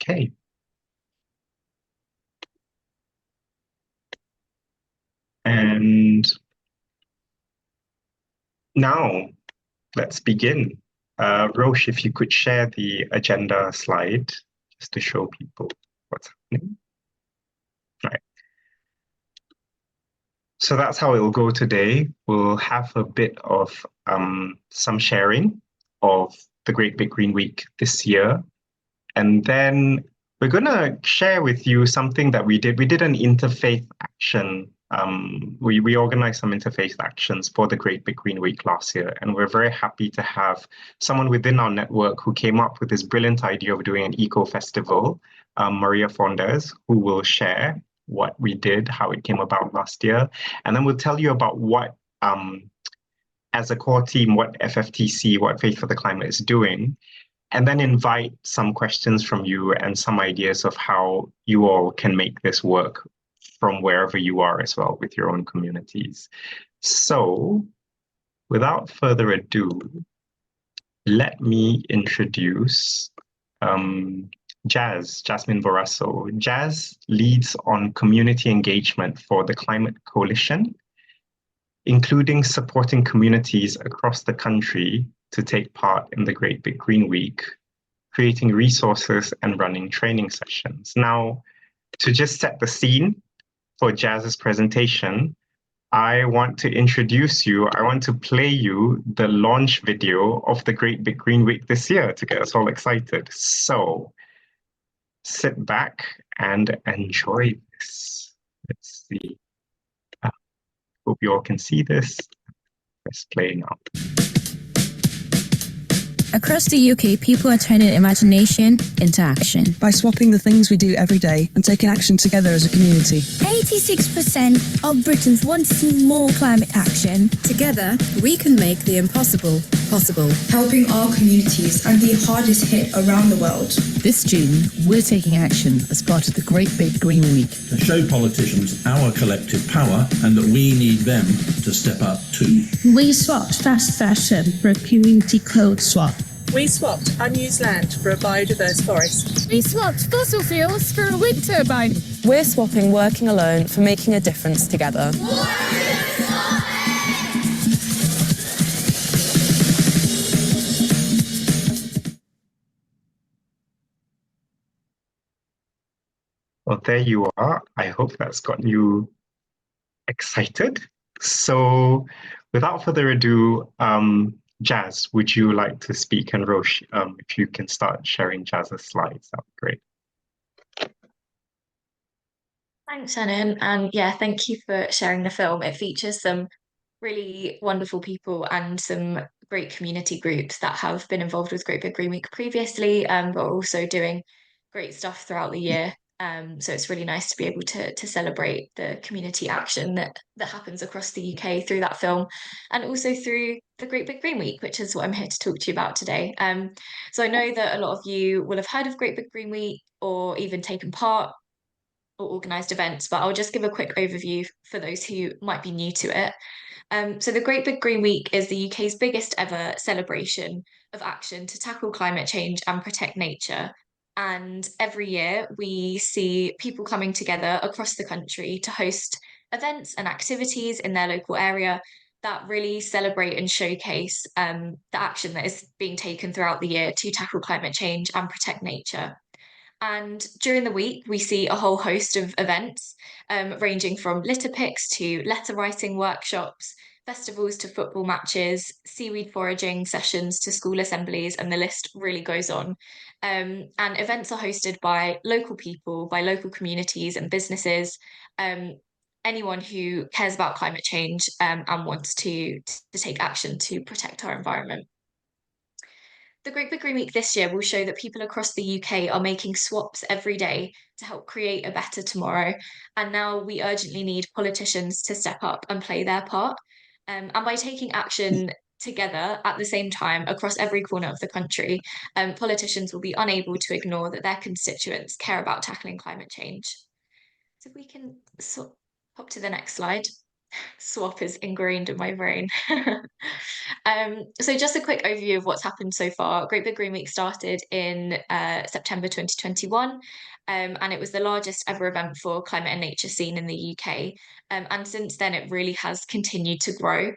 Okay. And now let's begin. Roche, if you could share the agenda slide just to show people what's happening. Right. So that's how it will go today. We'll have a bit of some sharing of the Great Big Green Week this year. And then we're going to share with you something that we did. We did an interfaith action. We organized some interfaith actions for the Great Big Green Week last year. And we're very happy to have someone within our network who came up with this brilliant idea of doing an eco festival, Maria Faundez, who will share what we did, how it came about last year. And then we'll tell you about what, as a core team, what FFTC, what Faith for the Climate is doing. And then invite some questions from you and some ideas of how you all can make this work from wherever you are as well with your own communities. So without further ado, let me introduce Jasmine Vorraso. Jazz leads on community engagement for the Climate Coalition, including supporting communities across the country to take part in the Great Big Green Week, creating resources and running training sessions. Now, to just set the scene for Jazz's presentation, I want to introduce you, I want to play you the launch video of the Great Big Green Week this year to get us all excited. So sit back and enjoy this. Let's see. Hope you all can see this. Press play now. Across the UK, people are turning imagination into action. By swapping the things we do every day and taking action together as a community. 86% of Britons want to see more climate action. Together, we can make the impossible possible. Helping our communities and the hardest hit around the world. This June, we're taking action as part of the Great Big Green Week. To show politicians our collective power and that we need them to step up too. We swapped fast fashion for a community clothes swap. We swapped unused land for a biodiverse forest. We swapped fossil fuels for a wind turbine. We're swapping working alone for making a difference together. Well, there you are. I hope that's gotten you excited. So without further ado, Jazz, would you like to speak? And Roche, if you can start sharing Jazz's slides, that would be great. Thanks, Shannon. And yeah, thank you for sharing the film. It features some really wonderful people and some great community groups that have been involved with Great Big Green Week previously, but are also doing great stuff throughout the year. So it's really nice to be able to celebrate the community action that happens across the UK through that film, and also through the Great Big Green Week, which is what I'm here to talk to you about today. So I know that a lot of you will have heard of Great Big Green Week or even taken part or organised events, but I'll just give a quick overview for those who might be new to it. So the Great Big Green Week is the UK's biggest ever celebration of action to tackle climate change and protect nature. And every year we see people coming together across the country to host events and activities in their local area that really celebrate and showcase the action that is being taken throughout the year to tackle climate change and protect nature. And during the week, we see a whole host of events, ranging from litter picks to letter writing workshops, festivals to football matches, seaweed foraging sessions to school assemblies, and the list really goes on. And events are hosted by local people, by local communities and businesses, anyone who cares about climate change and wants to take action to protect our environment. The Great Big Green Week this year will show that people across the UK are making swaps every day to help create a better tomorrow. And now we urgently need politicians to step up and play their part. And by taking action together at the same time across every corner of the country, politicians will be unable to ignore that their constituents care about tackling climate change. So if we can pop to the next slide. Swap is ingrained in my brain. So just a quick overview of what's happened so far. Great Big Green Week started in September 2021, and it was the largest ever event for climate and nature scene in the UK. And since then, it really has continued to grow.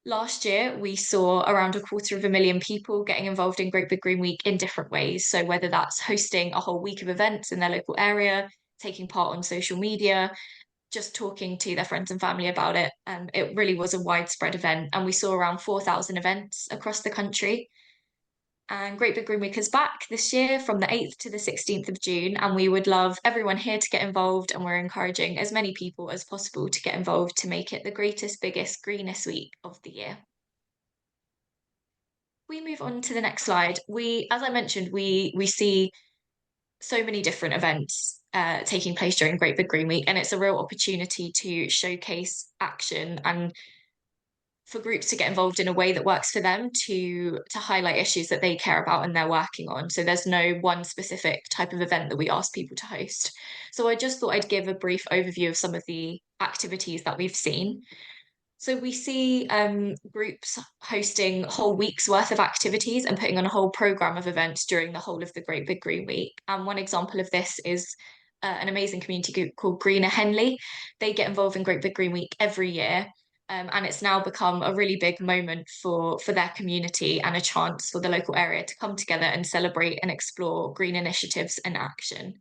Last year, we saw around 250,000 people getting involved in Great Big Green Week in different ways. So whether that's hosting a whole week of events in their local area, taking part on social media, just talking to their friends and family about it. It really was a widespread event, and we saw around 4,000 events across the country. And Great Big Green Week is back this year from the 8th to the 16th of June, and we would love everyone here to get involved, and we're encouraging as many people as possible to get involved to make it the greatest, biggest, greenest week of the year. We move on to the next slide. As I mentioned, we see so many different events taking place during Great Big Green Week, and it's a real opportunity to showcase action and for groups to get involved in a way that works for them to highlight issues that they care about and they're working on. So there's no one specific type of event that we ask people to host. So I just thought I'd give a brief overview of some of the activities that we've seen. So we see groups hosting whole weeks worth of activities and putting on a whole program of events during the whole of the Great Big Green Week. And one example of this is an amazing community group called Greener Henley. They get involved in Great Big Green Week every year. And it's now become a really big moment for their community and a chance for the local area to come together and celebrate and explore green initiatives and action.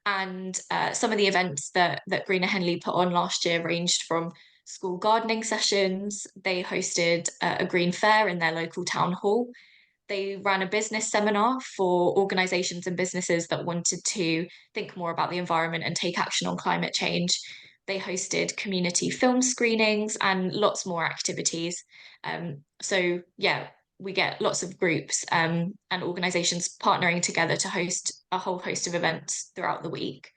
And some of the events that Greener Henley put on last year ranged from school gardening sessions. They hosted a green fair in their local town hall. They ran a business seminar for organisations and businesses that wanted to think more about the environment and take action on climate change. They hosted community film screenings and lots more activities. So yeah, we get lots of groups and organisations partnering together to host a whole host of events throughout the week.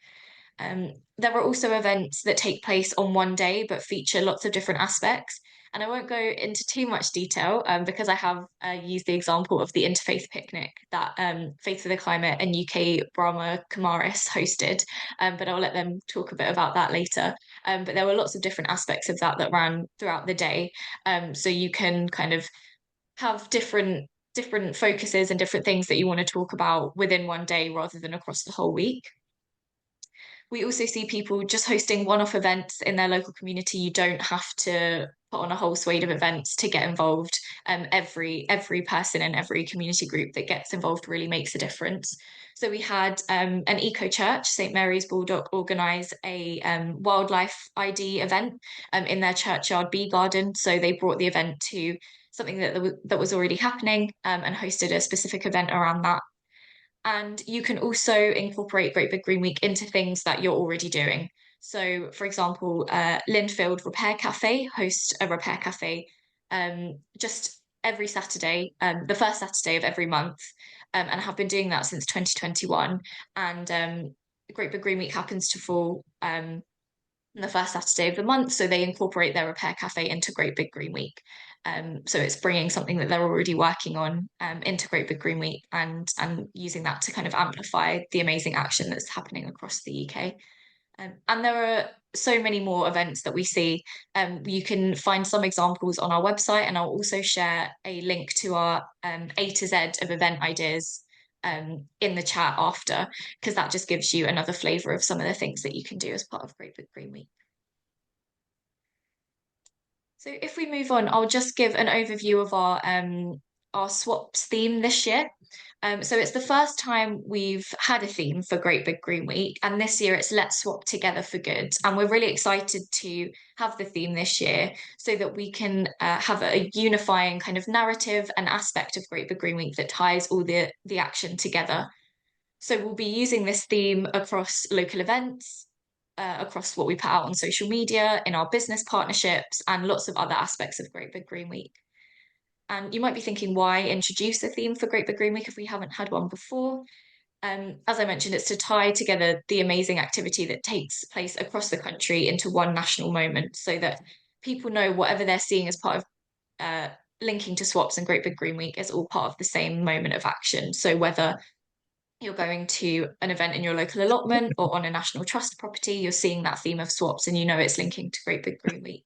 There are also events that take place on one day but feature lots of different aspects. And I won't go into too much detail because I have used the example of the interfaith picnic that Faith for the Climate and UK Brahma Kumaris hosted, but I'll let them talk a bit about that later. But there were lots of different aspects of that ran throughout the day. So you can kind of have different focuses and different things that you want to talk about within one day rather than across the whole week. We also see people just hosting one-off events in their local community. You don't have to put on a whole swathe of events to get involved. Every person in every community group that gets involved really makes a difference. So we had an eco church, St Mary's Baldock, organise a wildlife ID event in their churchyard bee garden. So they brought the event to something that was already happening and hosted a specific event around that. And you can also incorporate Great Big Green Week into things that you're already doing. So, for example, Linfield Repair Cafe hosts a repair cafe just every Saturday, the first Saturday of every month, and have been doing that since 2021. And Great Big Green Week happens to fall the first Saturday of the month, so they incorporate their repair cafe into Great Big Green Week. So it's bringing something that they're already working on into Great Big Green Week and using that to kind of amplify the amazing action that's happening across the UK. And there are so many more events that we see. You can find some examples on our website, and I'll also share a link to our A to Z of event ideas in the chat after, because that just gives you another flavour of some of the things that you can do as part of Great Big Green Week. So if we move on, I'll just give an overview of our swaps theme this year. So it's the first time we've had a theme for Great Big Green Week, and this year it's Let's Swap Together for Good. And we're really excited to have the theme this year so that we can have a unifying kind of narrative and aspect of Great Big Green Week that ties all the action together. So we'll be using this theme across local events, across what we put out on social media, in our business partnerships, and lots of other aspects of Great Big Green Week. And you might be thinking, why introduce a theme for Great Big Green Week if we haven't had one before? As I mentioned, it's to tie together the amazing activity that takes place across the country into one national moment so that people know whatever they're seeing as part of linking to swaps and Great Big Green Week is all part of the same moment of action. So whether you're going to an event in your local allotment or on a national trust property, you're seeing that theme of swaps and you know it's linking to Great Big Green Week.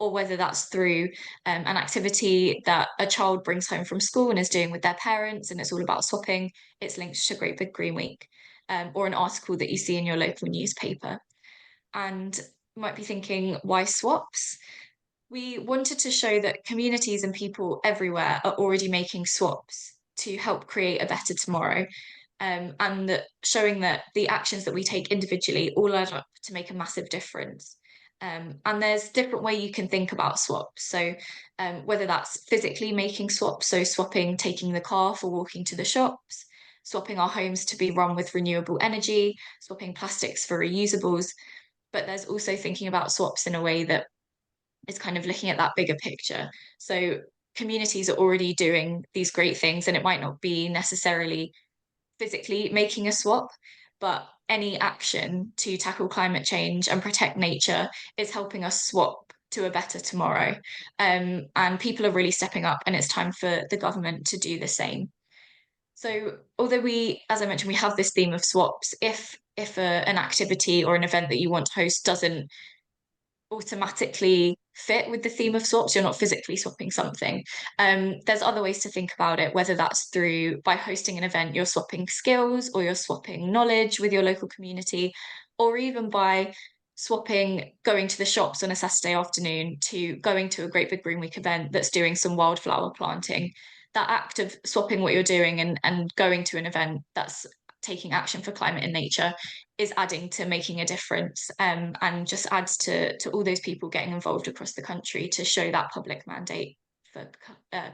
or whether that's through an activity that a child brings home from school and is doing with their parents, and it's all about swapping, it's linked to Great Big Green Week, or an article that you see in your local newspaper. And you might be thinking, why swaps? We wanted to show that communities and people everywhere are already making swaps to help create a better tomorrow. And that showing that the actions that we take individually all add up to make a massive difference. And there's different way you can think about swaps. So whether that's physically making swaps, so swapping, taking the car for walking to the shops, swapping our homes to be run with renewable energy, swapping plastics for reusables. But there's also thinking about swaps in a way that is kind of looking at that bigger picture. So communities are already doing these great things, and it might not be necessarily physically making a swap, but any action to tackle climate change and protect nature is helping us swap to a better tomorrow. And people are really stepping up, and it's time for the government to do the same. So although we, as I mentioned, we have this theme of swaps, if an activity or an event that you want to host doesn't automatically fit with the theme of swaps, you're not physically swapping something. There's other ways to think about it, whether that's through by hosting an event, you're swapping skills or you're swapping knowledge with your local community, or even by swapping going to the shops on a Saturday afternoon to going to a Great Big Green Week event that's doing some wildflower planting. That act of swapping what you're doing and going to an event that's taking action for climate and nature is adding to making a difference, and just adds to all those people getting involved across the country to show that public mandate for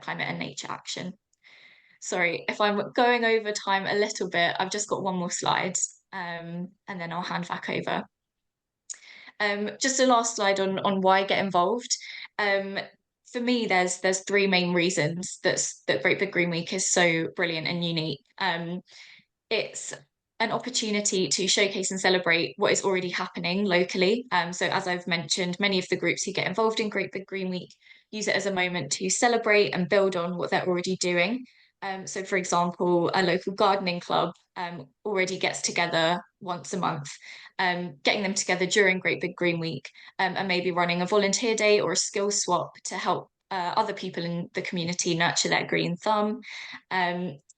climate and nature action. Sorry if I'm going over time a little bit. I've just got one more slide, and then I'll hand back over. Just a last slide on why get involved. For me, there's three main reasons that Great Big Green Week is so brilliant and unique. It's an opportunity to showcase and celebrate what is already happening locally. So as I've mentioned, many of the groups who get involved in Great Big Green Week use it as a moment to celebrate and build on what they're already doing. So for example, a local gardening club already gets together once a month, getting them together during Great Big Green Week, and maybe running a volunteer day or a skills swap to help other people in the community nurture their green thumb.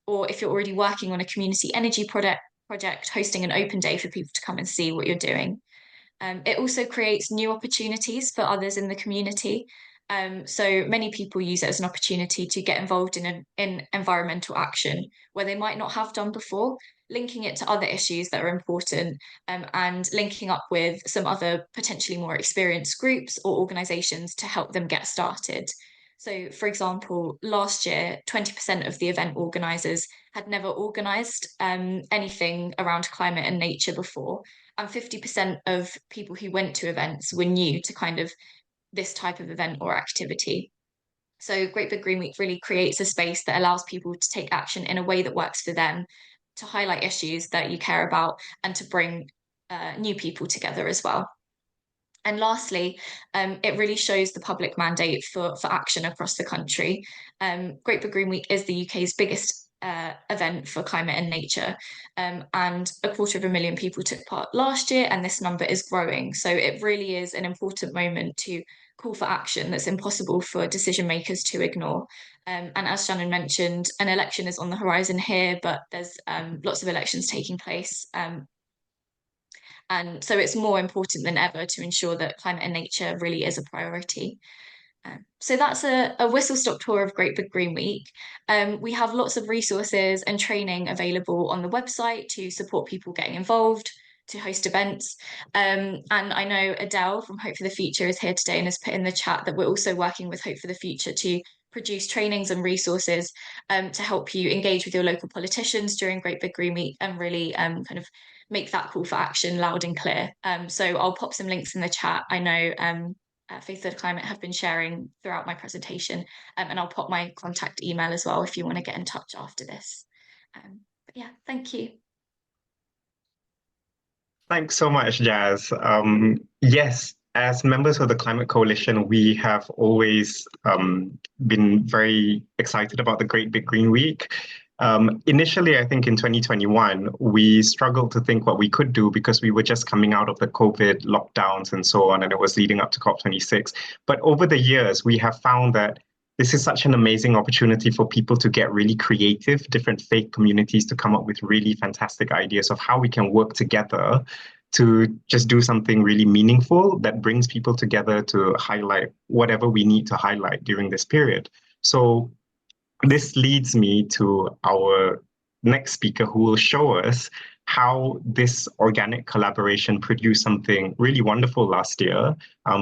Or if you're already working on a community energy project, hosting an open day for people to come and see what you're doing. It also creates new opportunities for others in the community. So many people use it as an opportunity to get involved in environmental action where they might not have done before, linking it to other issues that are important, and linking up with some other potentially more experienced groups or organisations to help them get started. So, for example, last year, 20% of the event organisers had never organised anything around climate and nature before, and 50% of people who went to events were new to kind of this type of event or activity. So Great Big Green Week really creates a space that allows people to take action in a way that works for them, to highlight issues that you care about, and to bring new people together as well. And lastly, it really shows the public mandate for action across the country. Great Big Green Week is the UK's biggest event for climate and nature, and 250,000 people took part last year, and this number is growing. So it really is an important moment to call for action that's impossible for decision makers to ignore. And as Shannon mentioned, an election is on the horizon here, but there's lots of elections taking place. And so it's more important than ever to ensure that climate and nature really is a priority. So that's a whistle-stop tour of Great Big Green Week. We have lots of resources and training available on the website to support people getting involved, to host events. And I know Adele from Hope for the Future is here today and has put in the chat that we're also working with Hope for the Future to produce trainings and resources to help you engage with your local politicians during Great Big Green Week and really kind of make that call for action loud and clear. So I'll pop some links in the chat. I know Faith for the Climate have been sharing throughout my presentation, and I'll pop my contact email as well if you want to get in touch after this. But yeah, thank you. Thanks so much, Jazz. Yes, as members of the Climate Coalition, we have always been very excited about the Great Big Green Week. Initially, I think in 2021, we struggled to think what we could do because we were just coming out of the COVID lockdowns and so on, and it was leading up to COP26. But over the years, we have found that this is such an amazing opportunity for people to get really creative, different faith communities to come up with really fantastic ideas of how we can work together to just do something really meaningful that brings people together to highlight whatever we need to highlight during this period. So this leads me to our next speaker, who will show us how this organic collaboration produced something really wonderful last year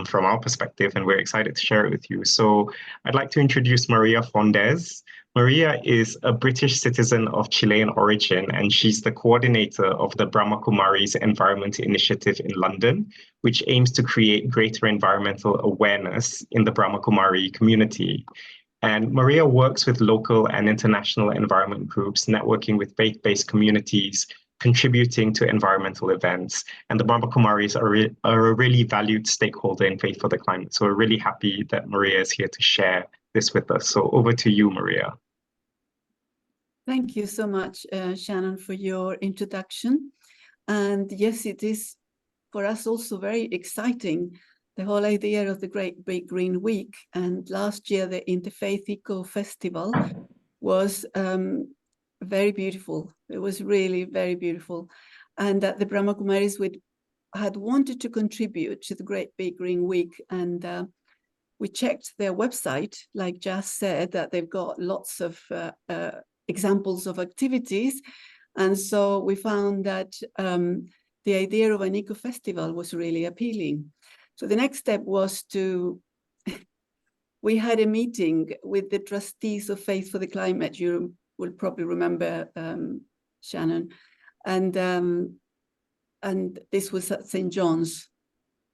from our perspective, and we're excited to share it with you. So I'd like to introduce Maria Faundez. Maria is a British citizen of Chilean origin, and she's the coordinator of the Brahma Kumaris Environment Initiative in London, which aims to create greater environmental awareness in the Brahma Kumari community. And Maria works with local and international environment groups, networking with faith-based communities, contributing to environmental events. And the Brahma Kumaris are a really valued stakeholder in Faith for the Climate. So we're really happy that Maria is here to share this with us. So over to you, Maria. Thank you so much, Shannon, for your introduction. And yes, it is for us also very exciting, the whole idea of the Great Big Green Week. And last year, the Interfaith Eco Festival was very beautiful. It was really very beautiful. And that the Brahma Kumaris had wanted to contribute to the Great Big Green Week. And we checked their website, like Jas said, that they've got lots of examples of activities. And so we found that the idea of an eco festival was really appealing. So the next step was we had a meeting with the trustees of Faith for the Climate. You will probably remember, Shannon. And this was at St. John's.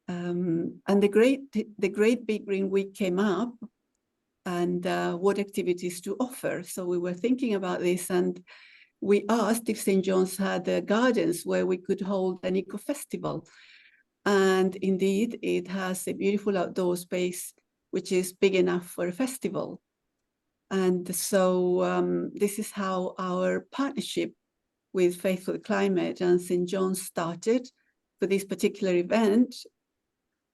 And the Great Big Green Week came up, and what activities to offer. So we were thinking about this, and we asked if St. John's had gardens where we could hold an eco festival. And indeed, it has a beautiful outdoor space, which is big enough for a festival. And so this is how our partnership with Faith for the Climate and St. John's started for this particular event.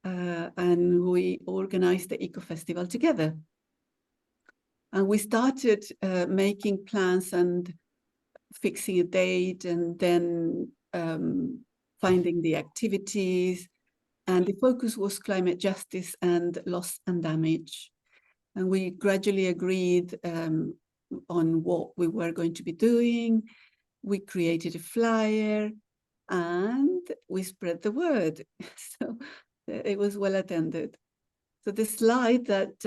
And we organized the Eco Festival together. And we started making plans and fixing a date, and then finding the activities. And the focus was climate justice and loss and damage. And we gradually agreed on what we were going to be doing. We created a flyer and we spread the word. So it was well attended. So the slide that,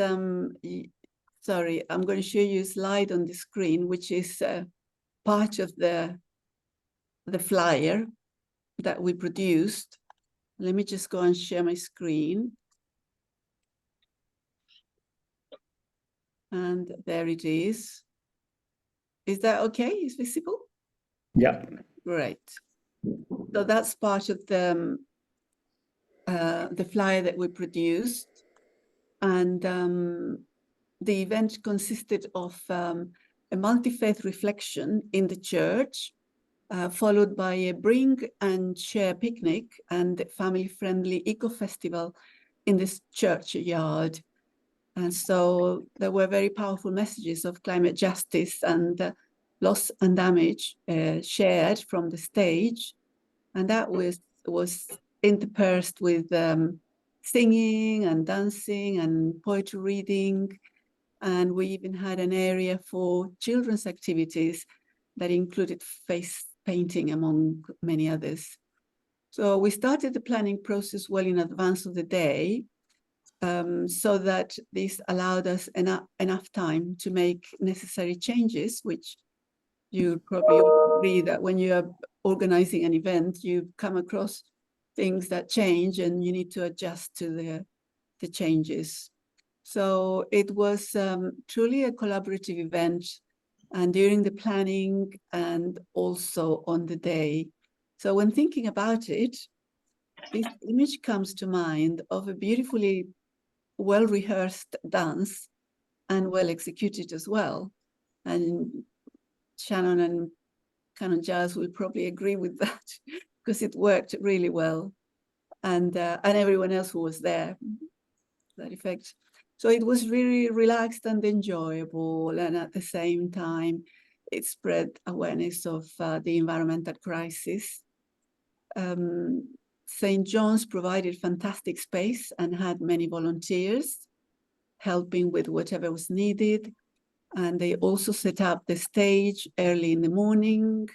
sorry, I'm going to show you a slide on the screen, which is part of the flyer that we produced. Let me just go and share my screen. And there it is. Is that okay? Is visible? Yeah. Great. So that's part of the flyer that we produced. And the event consisted of a multi-faith reflection in the church, followed by a bring and share picnic and family-friendly eco-festival in this churchyard. And so there were very powerful messages of climate justice and loss and damage shared from the stage. And that was interspersed with singing and dancing and poetry reading. And we even had an area for children's activities that included face painting, among many others. So we started the planning process well in advance of the day, so that this allowed us enough time to make necessary changes, which you probably agree that when you are organizing an event, you come across things that change and you need to adjust to the changes. So it was truly a collaborative event, and during the planning and also on the day. So when thinking about it, this image comes to mind of a beautifully well-rehearsed dance and well executed as well. And Shannon and Canon Giles will probably agree with that because it worked really well, and everyone else who was there, that effect. So it was really relaxed and enjoyable, and at the same time, it spread awareness of the environmental crisis. St. John's provided fantastic space and had many volunteers helping with whatever was needed. And they also set up the stage early in the morning.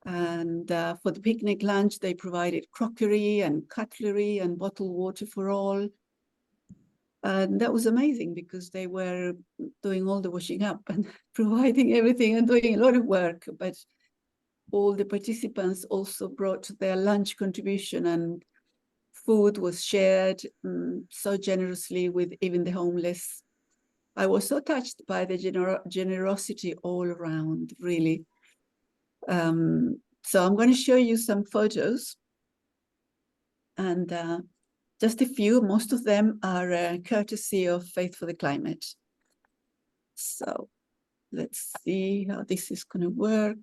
And for the picnic lunch, they provided crockery and cutlery and bottled water for all. And that was amazing because they were doing all the washing up and providing everything and doing a lot of work. But all the participants also brought their lunch contribution, and food was shared so generously with even the homeless. I was so touched by the generosity all around, really. So I'm going to show you some photos, and just a few. Most of them are courtesy of Faith for the Climate. So let's see how this is going to work.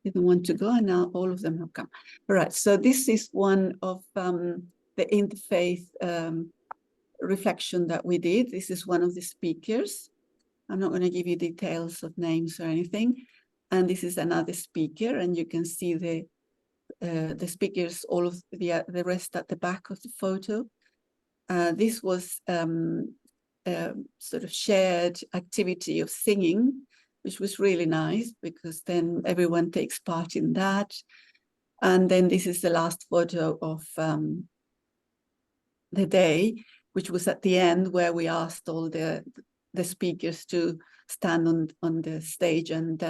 Didn't want to go, and now all of them have come. All right, so this is one of the interfaith reflection that we did. This is one of the speakers. I'm not going to give you details of names or anything. And this is another speaker, and you can see the speakers, all of the rest at the back of the photo. This was sort of shared activity of singing, which was really nice because then everyone takes part in that. And then this is the last photo of the day, which was at the end, where we asked all the speakers to stand on the stage, and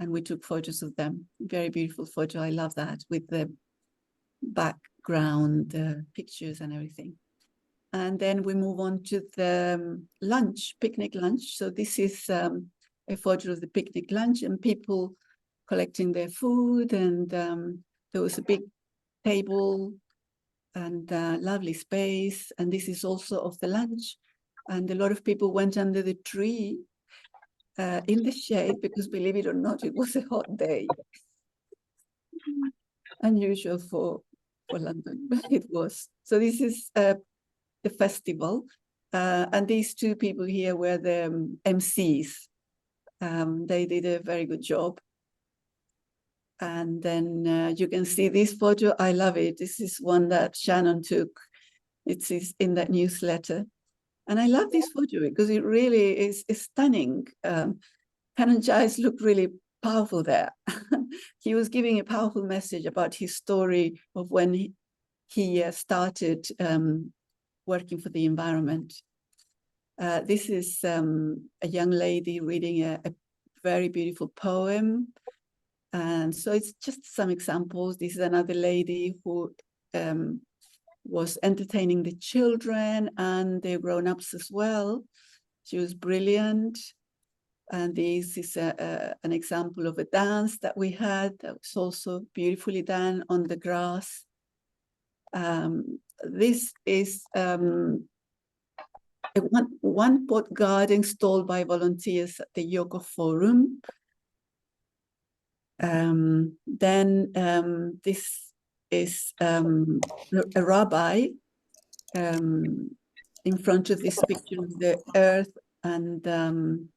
we took photos of them. Very beautiful photo. I love that, with the background, pictures and everything. And then we move on to the lunch, picnic lunch. So this is a photo of the picnic lunch and people collecting their food, and there was a big table and lovely space. And this is also of the lunch, and a lot of people went under the tree in the shade because, believe it or not, it was a hot day. Unusual for London, but it was. So this is the festival, and these two people here were the MCs. They did a very good job. And then you can see this photo. I love it. This is one that Shannon took. It's in that newsletter. And I love this photo because it really is stunning. Canon Giles looked really powerful there. He was giving a powerful message about his story of when he started working for the environment. This is a young lady reading a very beautiful poem. And so it's just some examples. This is another lady who was entertaining the children and the grown-ups as well. She was brilliant. And this is an example of a dance that we had that was also beautifully done on the grass. This is a one-pot garden installed by volunteers at the Yoko Forum. Then this is a rabbi in front of this picture of the earth and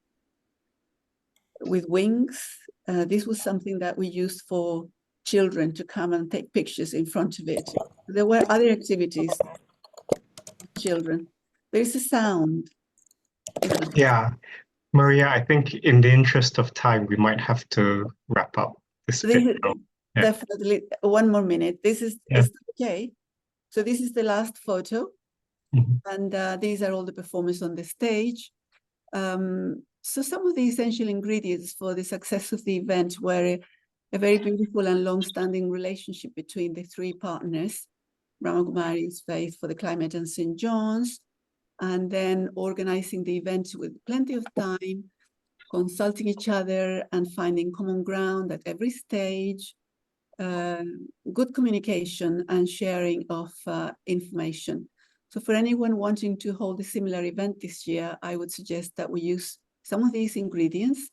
with wings. This was something that we used for children to come and take pictures in front of it. There were other activities for children. There's a sound. Yeah. Maria, I think in the interest of time, we might have to wrap up this video. Yeah. Definitely. One more minute. This is okay. So this is the last photo. And these are all the performers on the stage. So some of the essential ingredients for the success of the event were a very beautiful and long-standing relationship between the three partners, Brahma, Kumaris, Faith for the Climate, and St. John's, and then organizing the event with plenty of time, consulting each other and finding common ground at every stage, good communication and sharing of information. So for anyone wanting to hold a similar event this year, I would suggest that we use some of these ingredients,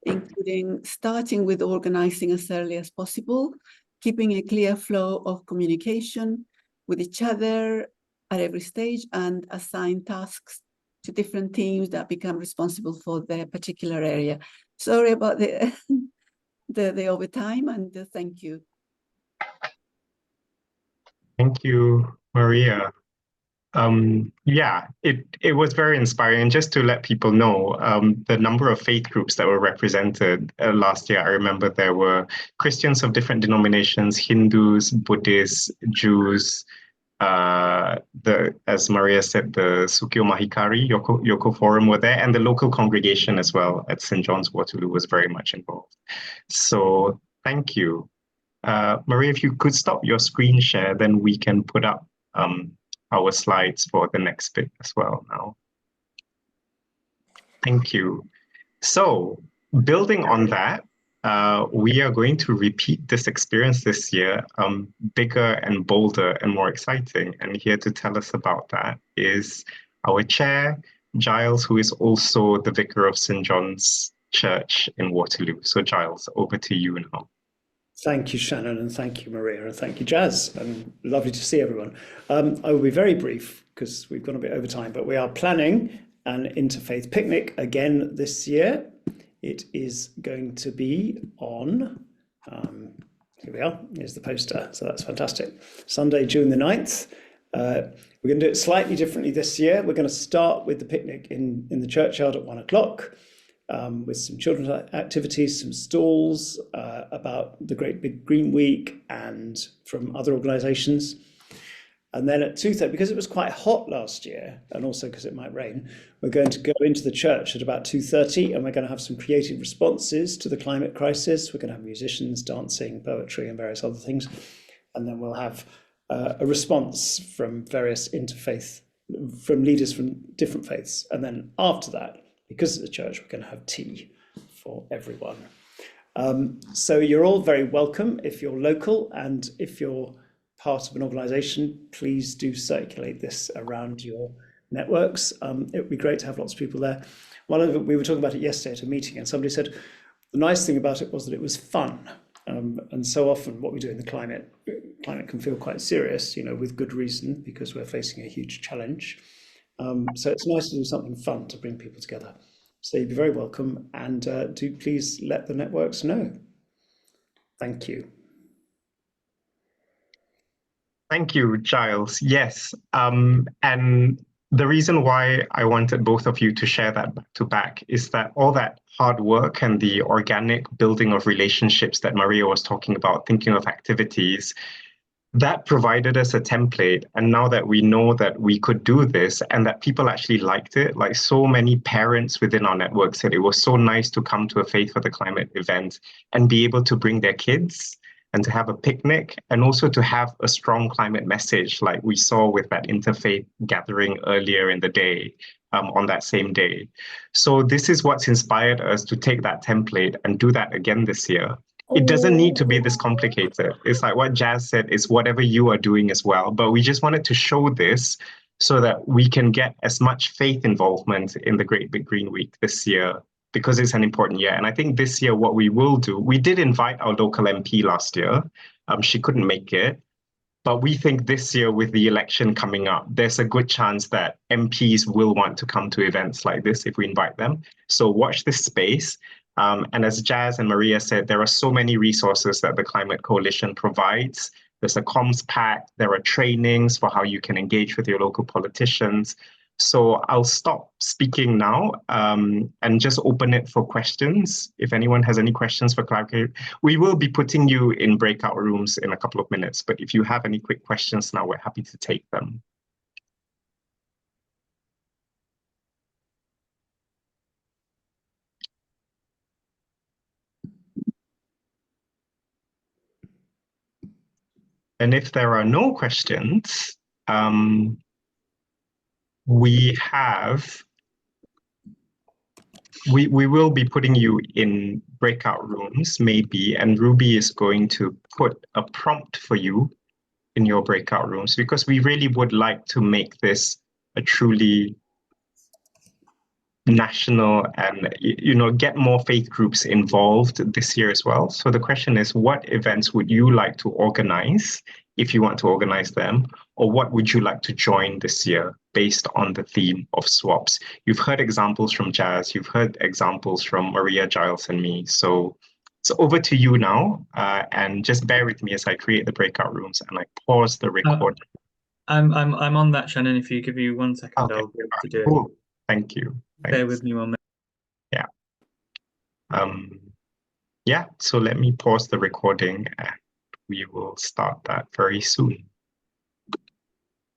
including starting with organizing as early as possible, keeping a clear flow of communication with each other at every stage, and assign tasks to different teams that become responsible for their particular area. Sorry about the the overtime, and thank you. Thank you, Maria. Yeah, it was very inspiring. Just to let people know, the number of faith groups that were represented last year, I remember there were Christians of different denominations, Hindus, Buddhists, Jews, as Maria said, the Sukyo Mahikari, Yoko Forum were there, and the local congregation as well at St. John's Waterloo was very much involved. So thank you. Maria, if you could stop your screen share, then we can put up our slides for the next bit as well now. Thank you. So building on that, we are going to repeat this experience this year, bigger and bolder and more exciting. And here to tell us about that is our chair, Giles, who is also the vicar of St. John's Church in Waterloo. So Giles, over to you now. Thank you, Shannon, and thank you, Maria, and thank you, Jazz, and lovely to see everyone. I will be very brief because we've gone a bit over time, but we are planning an interfaith picnic again this year. It is going to be on, here we are, here's the poster, so that's fantastic. Sunday, June the 9th. We're going to do it slightly differently this year. We're going to start with the picnic in the churchyard at 1 o'clock. With some children's activities, some stalls about the Great Big Green Week and from other organisations. And then at 2:30, because it was quite hot last year, and also because it might rain, we're going to go into the church at about 2:30, and we're going to have some creative responses to the climate crisis. We're going to have musicians, dancing, poetry, and various other things. And then we'll have a response from various interfaith, from leaders from different faiths. And then after that, because it's a church, we're going to have tea for everyone. So you're all very welcome if you're local, and if you're part of an organisation, please do circulate this around your networks. It would be great to have lots of people there. We were talking about it yesterday at a meeting, and somebody said the nice thing about it was that it was fun. And so often what we do in the climate can feel quite serious, with good reason, because we're facing a huge challenge. So it's nice to do something fun to bring people together. So you'd be very welcome, and do please let the networks know. Thank you. Thank you, Giles. Yes, and the reason why I wanted both of you to share that back to back is that all that hard work and the organic building of relationships that Maria was talking about, thinking of activities, that provided us a template. And now that we know that we could do this and that people actually liked it, like so many parents within our network said it was so nice to come to a Faith for the Climate event and be able to bring their kids and to have a picnic, and also to have a strong climate message like we saw with that interfaith gathering earlier in the day, on that same day. So this is what's inspired us to take that template and do that again this year. It doesn't need to be this complicated. It's like what Jazz said, is whatever you are doing as well. But we just wanted to show this so that we can get as much faith involvement in the Great Big Green Week this year, because it's an important year. And I think this year what we will do, we did invite our local MP last year. She couldn't make it. But we think this year, with the election coming up, there's a good chance that MPs will want to come to events like this if we invite them. So watch this space. And as Jazz and Maria said, there are so many resources that the Climate Coalition provides. There's a comms pack, there are trainings for how you can engage with your local politicians. So I'll stop speaking now and just open it for questions. If anyone has any questions for clarification, we will be putting you in breakout rooms in a couple of minutes. But if you have any quick questions now, we're happy to take them. And if there are no questions, we have we will be putting you in breakout rooms, maybe, and Ruby is going to put a prompt for you in your breakout rooms, because we really would like to make this a truly national and, you know, get more faith groups involved this year as well. So the question is, what events would you like to organize if you want to organize them, or what would you like to join this year based on the theme of swaps? You've heard examples from Jazz, you've heard examples from Maria, Giles, and me. So over to you now, and just bear with me as I create the breakout rooms and I pause the record. I'm on that, Shannon. If you give you 1 second, Okay. I'll be able to do Cool. it. Thank you. Bear Thanks. with me 1 minute. Yeah. Yeah, so let me pause the recording and we will start that very soon.